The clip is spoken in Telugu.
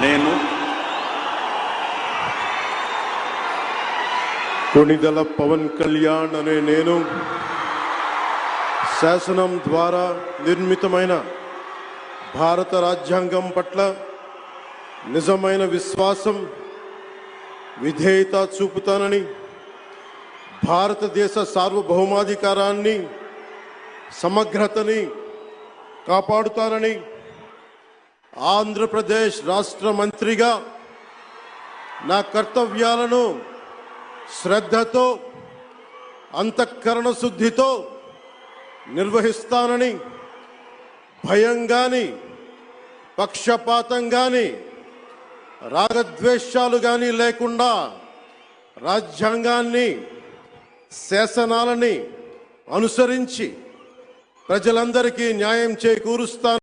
నేను కొణిదెల పవన్ కళ్యాణ్ అనే నేను శాసనం ద్వారా నిర్మితమైన భారత రాజ్యాంగం పట్ల నిజమైన విశ్వాసం విధేయత చూపుతానని, భారతదేశ సార్వభౌమాధికారాన్ని సమగ్రతని కాపాడుతానని, ఆంధ్రప్రదేశ్ రాష్ట్ర మంత్రిగా నా కర్తవ్యాలను శ్రద్ధతో అంతఃకరణ శుద్ధితో నిర్వహిస్తానని, భయం గాని పక్షపాతం గాని రాగద్వేషాలు గాని లేకుండా రాజ్యాంగాన్ని శాసనాలని అనుసరించి ప్రజలందరికీ న్యాయం చేకూరుస్తాను.